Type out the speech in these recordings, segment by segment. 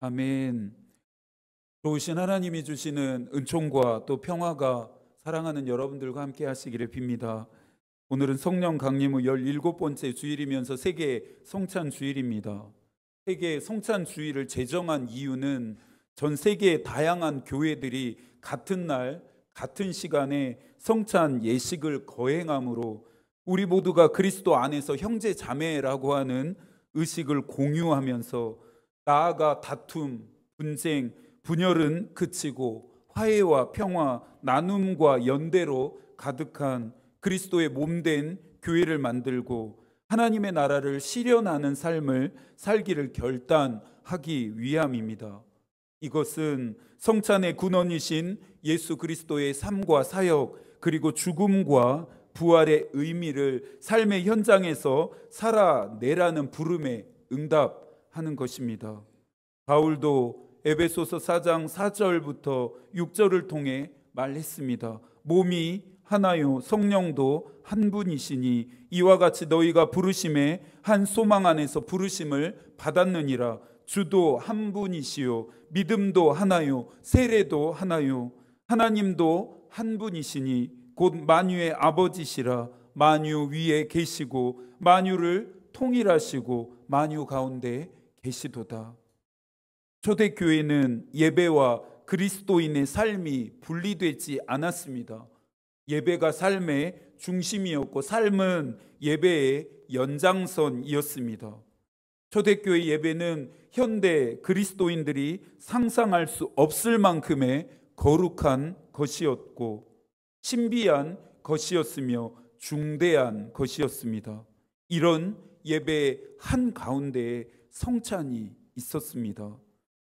아멘. 좋으신 하나님이 주시는 은총과 또 평화가 사랑하는 여러분들과 함께 하시기를 빕니다. 오늘은 성령 강림 후 17번째 주일이면서 세계 성찬 주일입니다. 세계 성찬 주일을 제정한 이유는 전 세계의 다양한 교회들이 같은 날 같은 시간에 성찬 예식을 거행함으로 우리 모두가 그리스도 안에서 형제 자매라고 하는 의식을 공유하면서 나아가 다툼, 분쟁, 분열은 그치고 화해와 평화, 나눔과 연대로 가득한 그리스도의 몸된 교회를 만들고 하나님의 나라를 실현하는 삶을 살기를 결단하기 위함입니다. 이것은 성찬의 근원이신 예수 그리스도의 삶과 사역 그리고 죽음과 부활의 의미를 삶의 현장에서 살아내라는 부름에 응답하는 것입니다. 바울도 에베소서 4장 4절부터 6절을 통해 말했습니다. 몸이 하나요 성령도 한 분이시니 이와 같이 너희가 부르심에 한 소망 안에서 부르심을 받았느니라. 주도 한 분이시요 믿음도 하나요 세례도 하나요 하나님도 한 분이시니 곧 만유의 아버지시라. 만유 위에 계시고 만유를 통일하시고 만유 가운데 계시도다. 초대교회는 예배와 그리스도인의 삶이 분리되지 않았습니다. 예배가 삶의 중심이었고 삶은 예배의 연장선이었습니다. 초대교회 예배는 현대 그리스도인들이 상상할 수 없을 만큼의 거룩한 것이었고 신비한 것이었으며 중대한 것이었습니다. 이런 예배의 한가운데에 성찬이 있었습니다.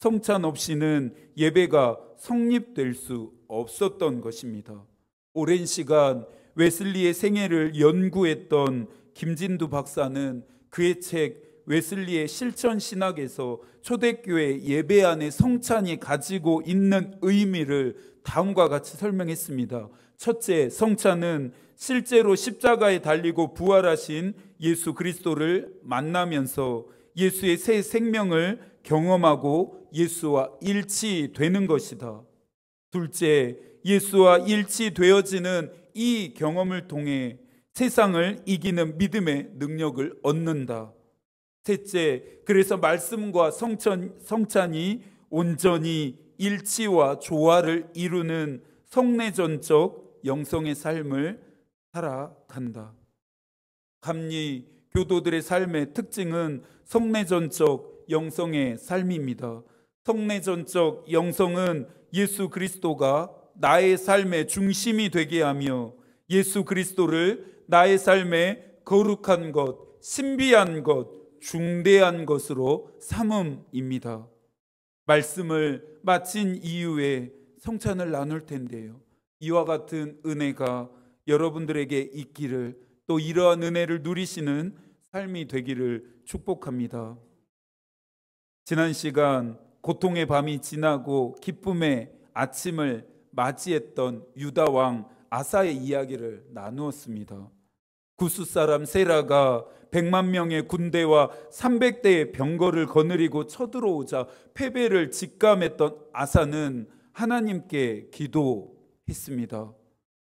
성찬 없이는 예배가 성립될 수 없었던 것입니다. 오랜 시간 웨슬리의 생애를 연구했던 김진두 박사는 그의 책 웨슬리의 실천 신학에서 초대교회 예배 안에 성찬이 가지고 있는 의미를 다음과 같이 설명했습니다. 첫째, 성찬은 실제로 십자가에 달리고 부활하신 예수 그리스도를 만나면서 예수의 새 생명을 경험하고 예수와 일치되는 것이다. 둘째, 예수와 일치되어지는 이 경험을 통해 세상을 이기는 믿음의 능력을 얻는다. 셋째, 그래서 말씀과 성찬이 온전히 일치와 조화를 이루는 성례전적 영성의 삶을 살아간다. 감리 교도들의 삶의 특징은 성례전적 영성의 삶입니다. 성례전적 영성은 예수 그리스도가 나의 삶의 중심이 되게 하며 예수 그리스도를 나의 삶의 거룩한 것, 신비한 것, 중대한 것으로 삼음입니다. 말씀을 마친 이후에 성찬을 나눌 텐데요. 이와 같은 은혜가 여러분들에게 있기를 또 이러한 은혜를 누리시는 삶이 되기를 축복합니다. 지난 시간 고통의 밤이 지나고 기쁨의 아침을 맞이했던 유다 왕 아사의 이야기를 나누었습니다. 구스 사람 세라가 100만 명의 군대와 300대의 병거를 거느리고 쳐들어오자 패배를 직감했던 아사는 하나님께 기도했습니다.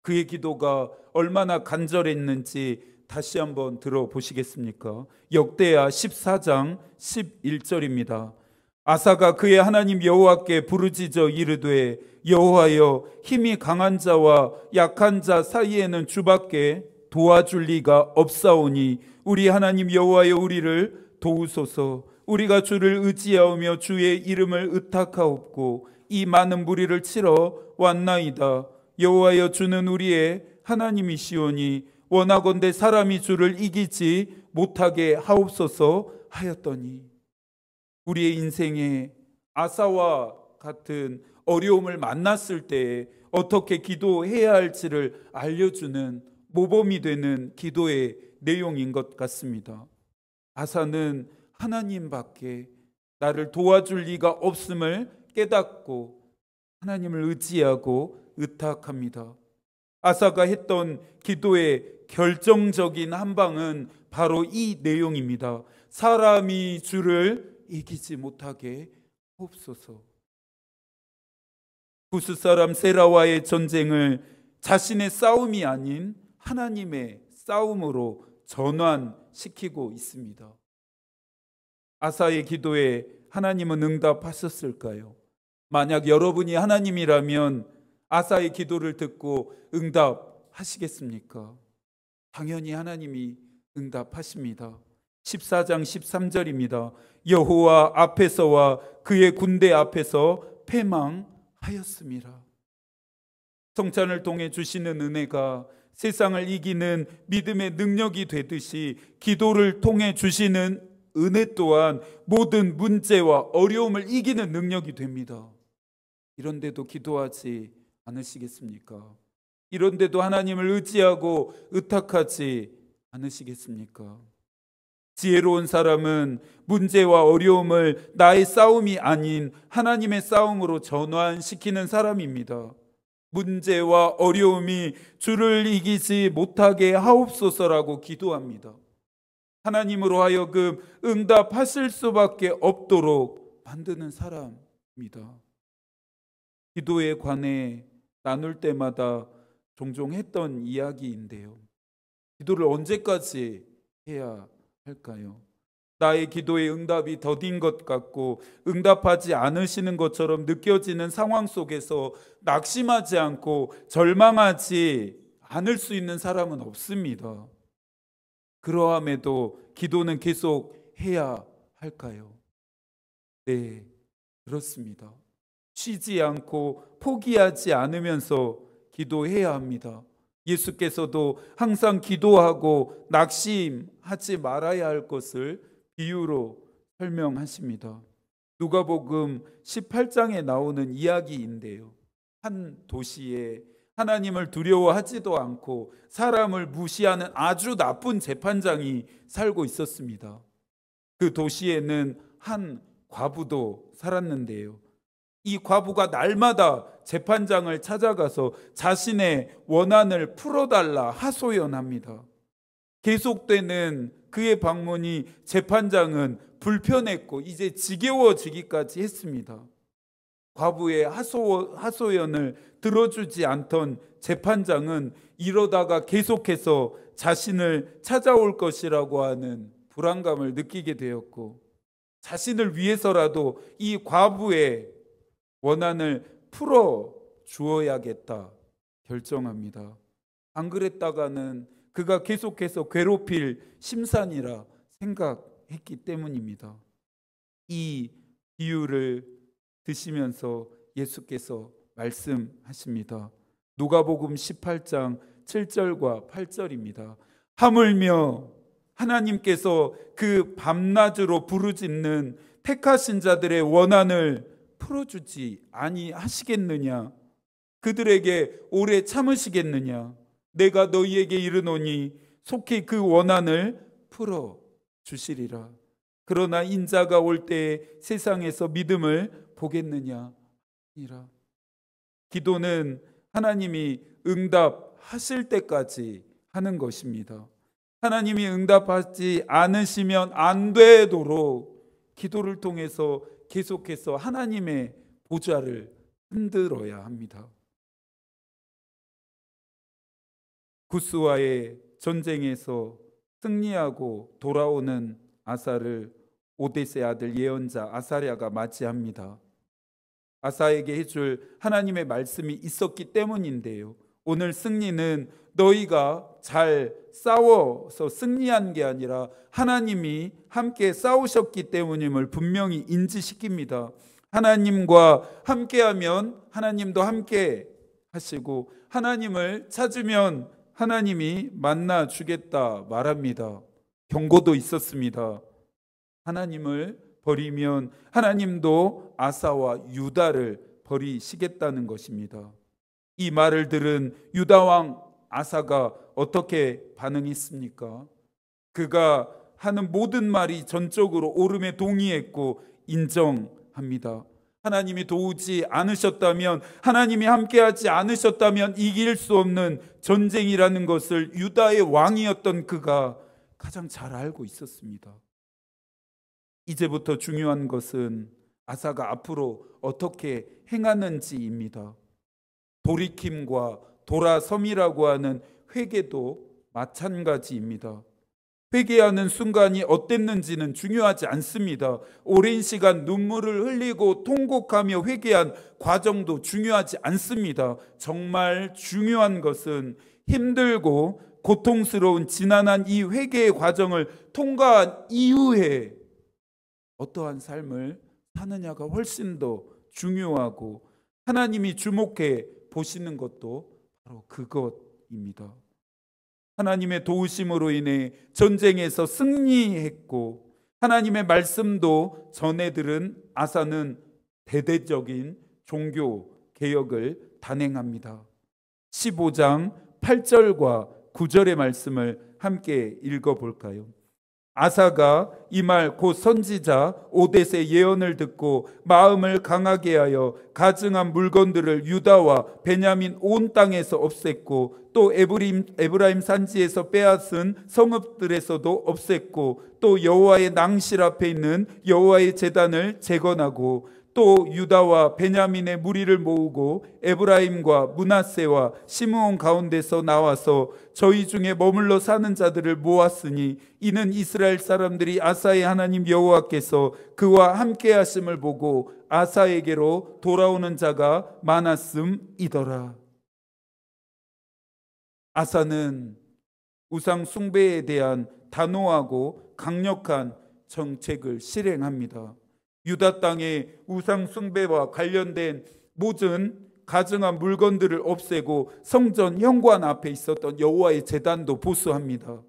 그의 기도가 얼마나 간절했는지 다시 한번 들어보시겠습니까? 역대하 14장 11절입니다. 아사가 그의 하나님 여호와께 부르짖어 이르되 여호와여 힘이 강한 자와 약한 자 사이에는 주밖에 도와줄 리가 없사오니 우리 하나님 여호와여 우리를 도우소서. 우리가 주를 의지하오며 주의 이름을 의탁하옵고 이 많은 무리를 치러 왔나이다. 여호와여 주는 우리의 하나님이시오니 원하건대 사람이 주를 이기지 못하게 하옵소서 하였더니 우리의 인생에 아사와 같은 어려움을 만났을 때 어떻게 기도해야 할지를 알려주는 모범이 되는 기도의 내용인 것 같습니다. 아사는 하나님밖에 나를 도와줄 리가 없음을 깨닫고 하나님을 의지하고 의탁합니다. 아사가 했던 기도의 결정적인 한 방은 바로 이 내용입니다. 사람이 주를 이기지 못하게 하옵소서. 구스 사람 세라와의 전쟁을 자신의 싸움이 아닌 하나님의 싸움으로 전환시키고 있습니다. 아사의 기도에 하나님은 응답하셨을까요? 만약 여러분이 하나님이라면 아사의 기도를 듣고 응답하시겠습니까? 당연히 하나님이 응답하십니다. 14장 13절입니다. 여호와 앞에서와 그의 군대 앞에서 패망하였습니다. 성찬을 통해 주시는 은혜가 세상을 이기는 믿음의 능력이 되듯이 기도를 통해 주시는 은혜 또한 모든 문제와 어려움을 이기는 능력이 됩니다. 이런데도 기도하지 않으시겠습니까? 이런데도 하나님을 의지하고 의탁하지 않으시겠습니까? 지혜로운 사람은 문제와 어려움을 나의 싸움이 아닌 하나님의 싸움으로 전환시키는 사람입니다. 문제와 어려움이 주를 이기지 못하게 하옵소서라고 기도합니다. 하나님으로 하여금 응답하실 수밖에 없도록 만드는 사람입니다. 기도에 관해 나눌 때마다 종종 했던 이야기인데요. 기도를 언제까지 해야 할까요? 나의 기도의 응답이 더딘 것 같고 응답하지 않으시는 것처럼 느껴지는 상황 속에서 낙심하지 않고 절망하지 않을 수 있는 사람은 없습니다. 그러함에도 기도는 계속 해야 할까요? 네, 그렇습니다. 쉬지 않고 포기하지 않으면서 기도해야 합니다. 예수께서도 항상 기도하고 낙심하지 말아야 할 것을 비유로 설명하십니다. 누가복음 18장에 나오는 이야기인데요. 한 도시에 하나님을 두려워하지도 않고 사람을 무시하는 아주 나쁜 재판장이 살고 있었습니다. 그 도시에는 한 과부도 살았는데요. 이 과부가 날마다 재판장을 찾아가서 자신의 원한을 풀어달라 하소연합니다. 계속되는 그의 방문이 재판장은 불편했고 이제 지겨워지기까지 했습니다. 과부의 하소연을 들어주지 않던 재판장은 이러다가 계속해서 자신을 찾아올 것이라고 하는 불안감을 느끼게 되었고 자신을 위해서라도 이 과부의 원한을 풀어 주어야겠다 결정합니다. 안 그랬다가는 그가 계속해서 괴롭힐 심산이라 생각했기 때문입니다. 이 비유를 드시면서 예수께서 말씀하십니다. 누가복음 18장 7절과 8절입니다. 하물며 하나님께서 그 밤낮으로 부르짖는 택하신 자들의 원한을 풀어주지 아니하시겠느냐? 그들에게 오래 참으시겠느냐? 내가 너희에게 이르노니 속히 그 원한을 풀어주시리라. 그러나 인자가 올 때에 세상에서 믿음을 보겠느냐? 이라. 기도는 하나님이 응답하실 때까지 하는 것입니다. 하나님이 응답하지 않으시면 안 되도록 기도를 통해서 계속해서 하나님의 보좌를 흔들어야 합니다. 구스와의 전쟁에서 승리하고 돌아오는 아사를 오데스의 아들 예언자 아사랴가 맞이합니다. 아사에게 해줄 하나님의 말씀이 있었기 때문인데요. 오늘 승리는 너희가 잘 싸워서 승리한 게 아니라 하나님이 함께 싸우셨기 때문임을 분명히 인지시킵니다. 하나님과 함께하면 하나님도 함께 하시고 하나님을 찾으면 하나님이 만나 주겠다 말합니다. 경고도 있었습니다. 하나님을 버리면 하나님도 아사와 유다를 버리시겠다는 것입니다. 이 말을 들은 유다 왕 아사가 어떻게 반응했습니까? 그가 하는 모든 말이 전적으로 옳음에 동의했고 인정합니다. 하나님이 도우지 않으셨다면, 하나님이 함께하지 않으셨다면 이길 수 없는 전쟁이라는 것을 유다의 왕이었던 그가 가장 잘 알고 있었습니다. 이제부터 중요한 것은 아사가 앞으로 어떻게 행하는지입니다. 돌이킴과 돌아섬이라고 하는 회개도 마찬가지입니다. 회개하는 순간이 어땠는지는 중요하지 않습니다. 오랜 시간 눈물을 흘리고 통곡하며 회개한 과정도 중요하지 않습니다. 정말 중요한 것은 힘들고 고통스러운 지난한 이 회개의 과정을 통과한 이후에 어떠한 삶을 사느냐가 훨씬 더 중요하고, 하나님이 주목해 보시는 것도 바로 그것입니다. 하나님의 도우심으로 인해 전쟁에서 승리했고, 하나님의 말씀도 전해 들은 아사는 대대적인 종교 개혁을 단행합니다. 15장 8절과 9절의 말씀을 함께 읽어볼까요? 아사가 이 말 곧 선지자 오뎃의 예언을 듣고 마음을 강하게 하여 가증한 물건들을 유다와 베냐민 온 땅에서 없앴고, 또 에브라임 산지에서 빼앗은 성읍들에서도 없앴고, 또 여호와의 낭실 앞에 있는 여호와의 제단을 재건하고, 또 유다와 베냐민의 무리를 모으고 에브라임과 므낫세와 시므온 가운데서 나와서 저희 중에 머물러 사는 자들을 모았으니, 이는 이스라엘 사람들이 아사의 하나님 여호와께서 그와 함께 하심을 보고 아사에게로 돌아오는 자가 많았음이더라. 아사는 우상 숭배에 대한 단호하고 강력한 정책을 실행합니다. 유다 땅의 우상 숭배와 관련된 모든 가증한 물건들을 없애고 성전 현관 앞에 있었던 여호와의 제단도 보수합니다.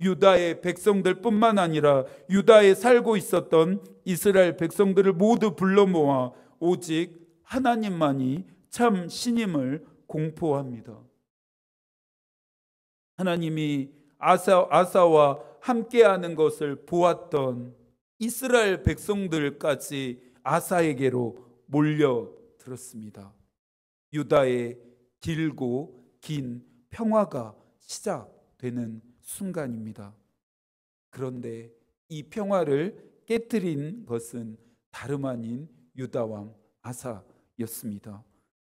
유다의 백성들뿐만 아니라 유다에 살고 있었던 이스라엘 백성들을 모두 불러 모아 오직 하나님만이 참 신임을 공포합니다. 하나님이 아사와 함께하는 것을 보았던 이스라엘 백성들까지 아사에게로 몰려들었습니다. 유다의 길고 긴 평화가 시작되는 순간입니다. 그런데 이 평화를 깨뜨린 것은 다름 아닌 유다 왕 아사였습니다.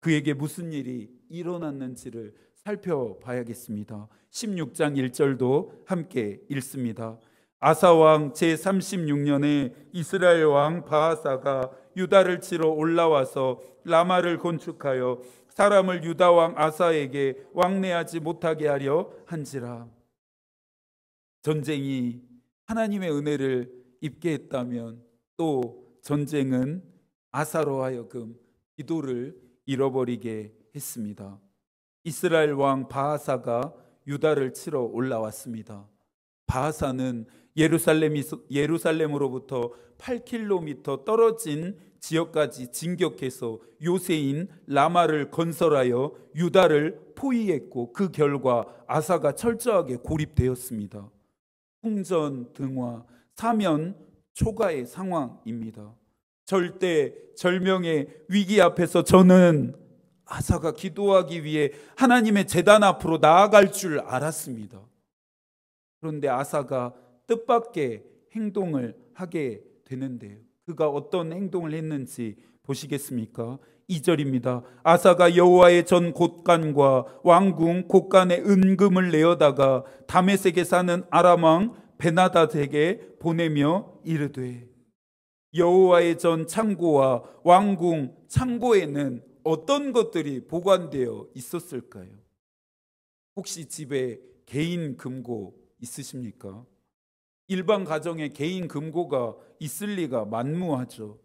그에게 무슨 일이 일어났는지를 살펴봐야겠습니다. 16장 1절도 함께 읽습니다. 아사왕 제36년에 이스라엘 왕 바하사가 유다를 치러 올라와서 라마를 건축하여 사람을 유다 왕 아사에게 왕래하지 못하게 하려 한지라. 전쟁이 하나님의 은혜를 입게 했다면 또 전쟁은 아사로 하여금 기도를 잃어버리게 했습니다. 이스라엘 왕 바하사가 유다를 치러 올라왔습니다. 바하사는 예루살렘으로부터 8km 떨어진 지역까지 진격해서 요새인 라마를 건설하여 유다를 포위했고, 그 결과 아사가 철저하게 고립되었습니다. 풍전등화, 사면 초가의 상황입니다. 절대 절명의 위기 앞에서 저는 아사가 기도하기 위해 하나님의 제단 앞으로 나아갈 줄 알았습니다. 그런데 아사가 뜻밖의 행동을 하게 되는데요. 그가 어떤 행동을 했는지 보시겠습니까? 2절입니다. 아사가 여호와의 전 곳간과 왕궁 곳간에 은금을 내어다가 다메섹에 사는 아람 왕 베나닷에게 보내며 이르되. 여호와의 전 창고와 왕궁 창고에는 어떤 것들이 보관되어 있었을까요? 혹시 집에 개인 금고 있으십니까? 일반 가정에 개인 금고가 있을 리가 만무하죠.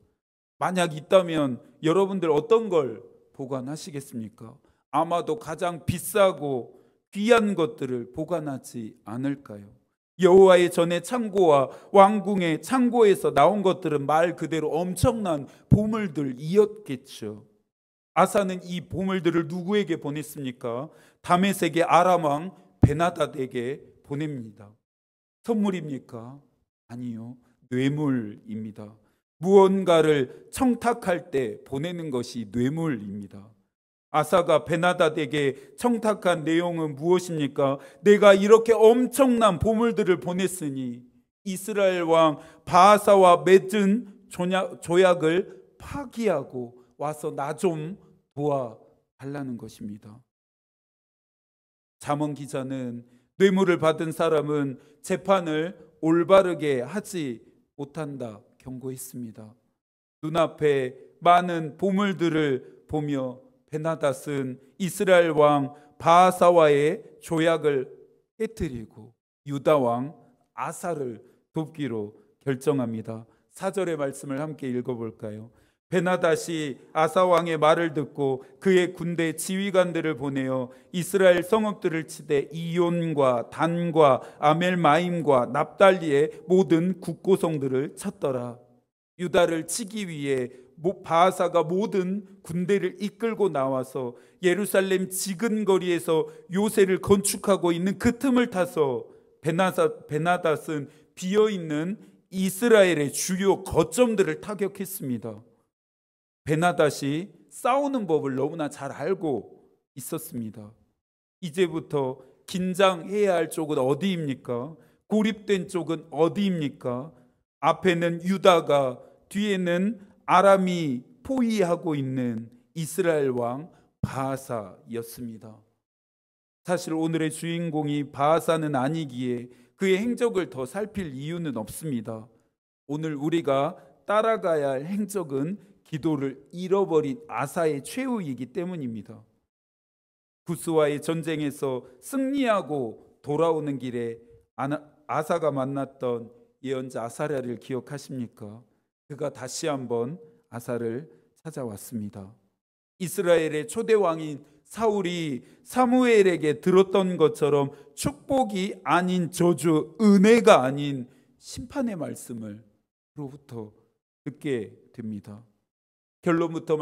만약 있다면 여러분들 어떤 걸 보관하시겠습니까? 아마도 가장 비싸고 귀한 것들을 보관하지 않을까요? 여호와의 전의 창고와 왕궁의 창고에서 나온 것들은 말 그대로 엄청난 보물들이었겠죠. 아사는 이 보물들을 누구에게 보냈습니까? 다메섹의 아람 왕 베나닷에게 보냅니다. 선물입니까? 아니요, 뇌물입니다. 무언가를 청탁할 때 보내는 것이 뇌물입니다. 아사가 베나닷에게 청탁한 내용은 무엇입니까? 내가 이렇게 엄청난 보물들을 보냈으니 이스라엘 왕 바하사와 맺은 조약을 파기하고 와서 나 좀 도와달라는 것입니다. 잠언 기자는 뇌물을 받은 사람은 재판을 올바르게 하지 못한다 경고했습니다. 눈앞에 많은 보물들을 보며 베나닷은 이스라엘 왕 바하사와의 조약을 깨뜨리고 유다 왕 아사를 돕기로 결정합니다. 4절의 말씀을 함께 읽어볼까요? 베나닷이 아사 왕의 말을 듣고 그의 군대 지휘관들을 보내어 이스라엘 성읍들을 치되 이온과 단과 아멜마임과 납달리의 모든 국고성들을 쳤더라. 유다를 치기 위해 바하사가 모든 군대를 이끌고 나와서 예루살렘 지근거리에서 요새를 건축하고 있는 그 틈을 타서 베나닷은 비어있는 이스라엘의 주요 거점들을 타격했습니다. 베나닷이 싸우는 법을 너무나 잘 알고 있었습니다. 이제부터 긴장해야 할 쪽은 어디입니까? 고립된 쪽은 어디입니까? 앞에는 유다가, 뒤에는 아람이 포위하고 있는 이스라엘 왕 바하사였습니다. 사실 오늘의 주인공이 바하사는 아니기에 그의 행적을 더 살필 이유는 없습니다. 오늘 우리가 따라가야 할 행적은 기도를 잃어버린 아사의 최후이기 때문입니다. 구스와의 전쟁에서 승리하고 돌아오는 길에 아사가 만났던 예언자 아사랴를 기억하십니까? 그가 다시 한번 아사를 찾아왔습니다. 이스라엘의 초대 왕인 사울이 사무엘에게 들었던 것처럼 축복이 아닌 저주, 은혜가 아닌 심판의 말씀을 그로부터 듣게 됩니다. 결론부터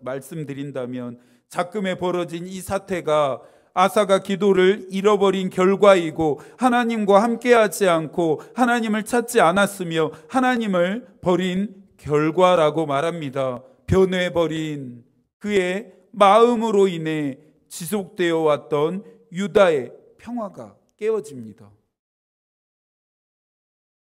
말씀드린다면 작금에 벌어진 이 사태가 아사가 기도를 잃어버린 결과이고 하나님과 함께하지 않고 하나님을 찾지 않았으며 하나님을 버린 결과라고 말합니다. 변해버린 그의 마음으로 인해 지속되어 왔던 유다의 평화가 깨어집니다.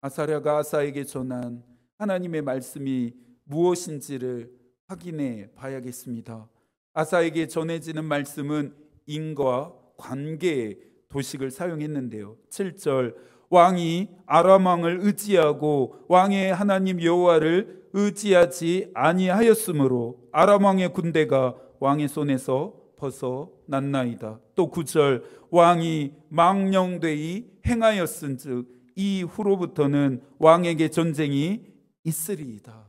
아사랴가 아사에게 전한 하나님의 말씀이 무엇인지를 확인해 봐야겠습니다. 아사에게 전해지는 말씀은 인과 관계의 도식을 사용했는데요. 7절, 왕이 아람 왕을 의지하고 왕의 하나님 여호와를 의지하지 아니하였으므로 아람 왕의 군대가 왕의 손에서 벗어났나이다. 또 9절, 왕이 망령되이 행하였은즉 이후로부터는 왕에게 전쟁이 있으리이다.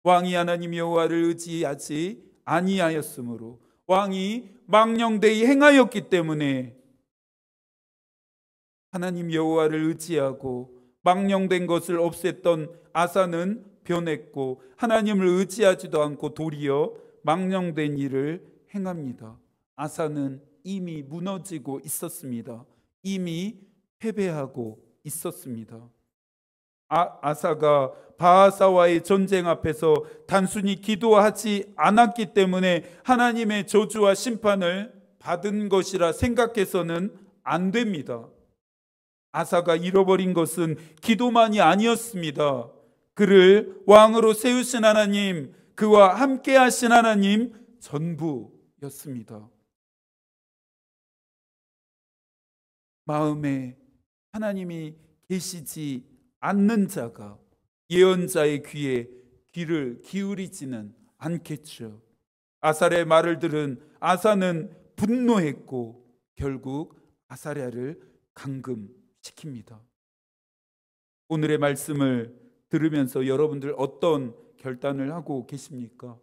왕이 하나님 여호와를 의지하지 아니하였으므로 왕이 망령되이 행하였기 때문에 하나님 여호와를 의지하고 망령된 것을 없앴던 아사는 변했고 하나님을 의지하지도 않고 도리어 망령된 일을 행합니다. 아사는 이미 무너지고 있었습니다. 이미 패배하고 있었습니다. 아사가 바하사와의 전쟁 앞에서 단순히 기도하지 않았기 때문에 하나님의 저주와 심판을 받은 것이라 생각해서는 안 됩니다. 아사가 잃어버린 것은 기도만이 아니었습니다. 그를 왕으로 세우신 하나님, 그와 함께 하신 하나님 전부였습니다. 마음에 하나님이 계시지 않는 자가 예언자의 귀에 귀를 기울이지는 않겠죠. 아사랴의 말을 들은 아사는 분노했고 결국 아사랴를 감금시킵니다. 오늘의 말씀을 들으면서 여러분들 어떤 결단을 하고 계십니까?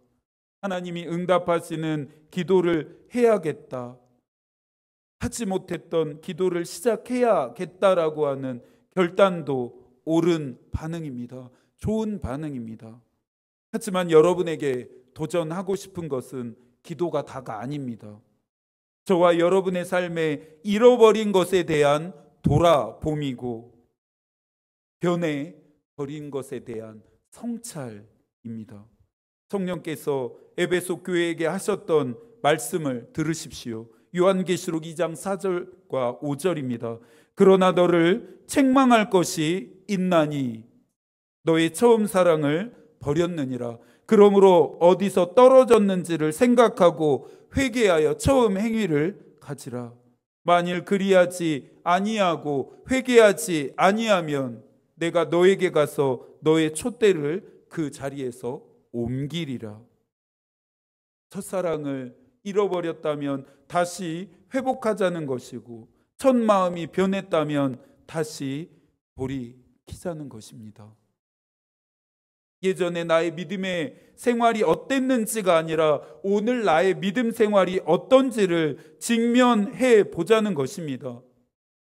하나님이 응답하시는 기도를 해야겠다, 하지 못했던 기도를 시작해야겠다라고 하는 결단도 옳은 반응입니다. 좋은 반응입니다. 하지만 여러분에게 도전하고 싶은 것은 기도가 다가 아닙니다. 저와 여러분의 삶에 잃어버린 것에 대한 돌아봄이고 변해버린 것에 대한 성찰입니다. 성령께서 에베소 교회에게 하셨던 말씀을 들으십시오. 요한계시록 2장 4절과 5절입니다. 그러나 너를 책망할 것이 있나니 너의 처음 사랑을 버렸느니라. 그러므로 어디서 떨어졌는지를 생각하고 회개하여 처음 행위를 가지라. 만일 그리하지 아니하고 회개하지 아니하면 내가 너에게 가서 너의 촛대를 그 자리에서 옮기리라. 첫사랑을 잃어버렸다면 다시 회복하자는 것이고, 첫 마음이 변했다면 다시 돌이키자는 것입니다. 예전에 나의 믿음의 생활이 어땠는지가 아니라 오늘 나의 믿음 생활이 어떤지를 직면해 보자는 것입니다.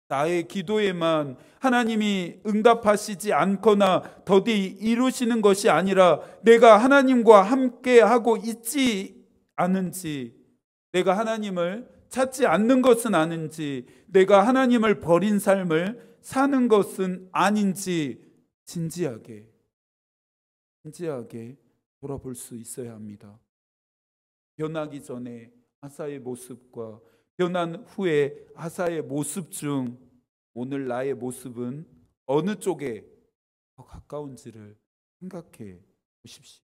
나의 기도에만 하나님이 응답하시지 않거나 더디 이루시는 것이 아니라 내가 하나님과 함께 하고 있지 않은지, 내가 하나님을 찾지 않는 것은 아닌지, 내가 하나님을 버린 삶을 사는 것은 아닌지 진지하게 돌아볼 수 있어야 합니다. 변하기 전에 아사의 모습과 변한 후에 아사의 모습 중 오늘 나의 모습은 어느 쪽에 더 가까운지를 생각해 보십시오.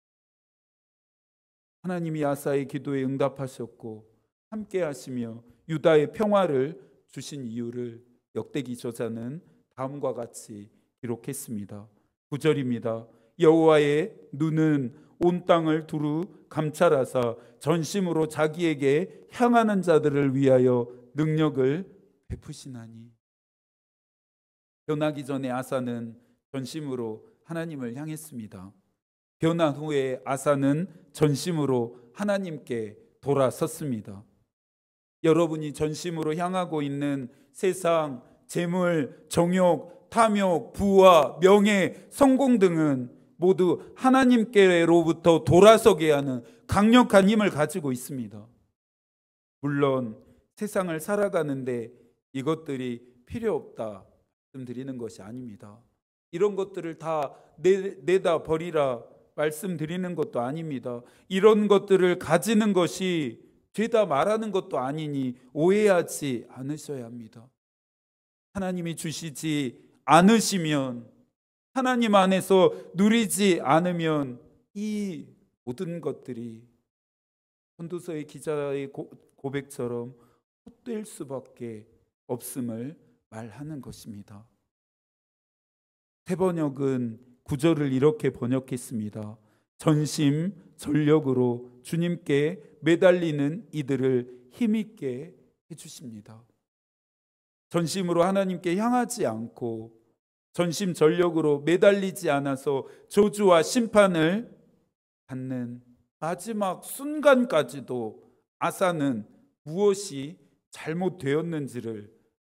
하나님이 아사의 기도에 응답하셨고 함께 하시며 유다의 평화를 주신 이유를 역대기 저자는 다음과 같이 기록했습니다. 9절입니다. 여호와의 눈은 온 땅을 두루 감찰하사 전심으로 자기에게 향하는 자들을 위하여 능력을 베푸시나니. 변하기 전에 아사는 전심으로 하나님을 향했습니다. 변한 후에 아사는 전심으로 하나님께 돌아섰습니다. 여러분이 전심으로 향하고 있는 세상, 재물, 정욕, 탐욕, 부와 명예, 성공 등은 모두 하나님께로부터 돌아서게 하는 강력한 힘을 가지고 있습니다. 물론 세상을 살아가는데 이것들이 필요 없다 말씀드리는 것이 아닙니다. 이런 것들을 다 내다 버리라 말씀드리는 것도 아닙니다. 이런 것들을 가지는 것이 죄다 말하는 것도 아니니 오해하지 않으셔야 합니다. 하나님이 주시지 않으시면, 하나님 안에서 누리지 않으면 이 모든 것들이 전도서의 기자의 고백처럼 헛될 수밖에 없음을 말하는 것입니다. 새번역은 9절을 이렇게 번역했습니다. 전심 전력으로 주님께 매달리는 이들을 힘있게 해주십니다. 전심으로 하나님께 향하지 않고 전심 전력으로 매달리지 않아서 저주와 심판을 받는 마지막 순간까지도 아사는 무엇이 잘못되었는지를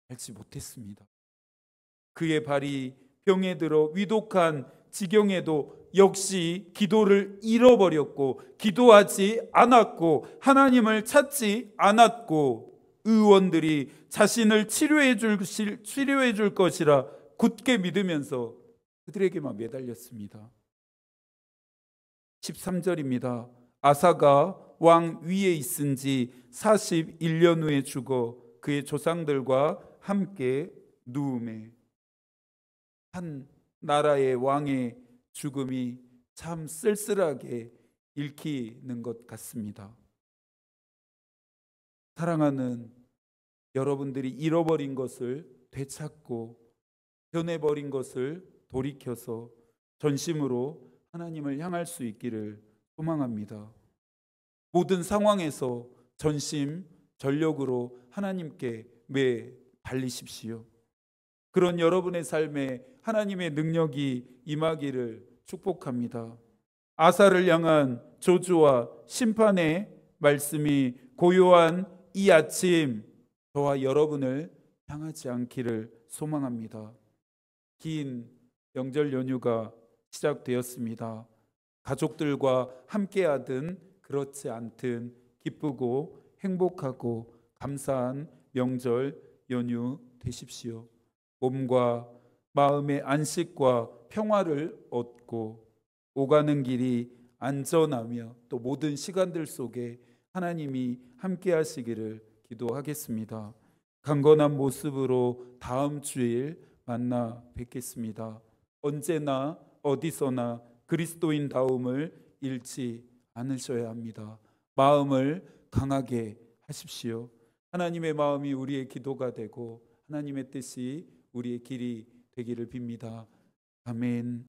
알지 못했습니다. 그의 발이 병에 들어 위독한 지경에도 역시 기도를 잃어버렸고 기도하지 않았고 하나님을 찾지 않았고 의원들이 자신을 치료해 줄 것이라 굳게 믿으면서 그들에게만 매달렸습니다. 13절입니다. 아사가 왕 위에 있은 지 41년 후에 죽어 그의 조상들과 함께 누우매. 한 나라의 왕의 죽음이 참 쓸쓸하게 읽히는 것 같습니다. 사랑하는 여러분들이 잃어버린 것을 되찾고 변해버린 것을 돌이켜서 전심으로 하나님을 향할 수 있기를 소망합니다. 모든 상황에서 전심 전력으로 하나님께 매달리십시오. 그런 여러분의 삶에 하나님의 능력이 임하기를 축복합니다. 아사를 향한 저주와 심판의 말씀이 고요한 이 아침 저와 여러분을 향하지 않기를 소망합니다. 긴 명절 연휴가 시작되었습니다. 가족들과 함께하든 그렇지 않든 기쁘고 행복하고 감사한 명절 연휴 되십시오. 몸과 마음의 안식과 평화를 얻고 오가는 길이 안전하며 또 모든 시간들 속에 하나님이 함께 하시기를 기도하겠습니다. 강건한 모습으로 다음 주일 만나 뵙겠습니다. 언제나 어디서나 그리스도인다움을 잃지 않으셔야 합니다. 마음을 강하게 하십시오. 하나님의 마음이 우리의 기도가 되고 하나님의 뜻이 우리의 길이 되기를 빕니다. 아멘.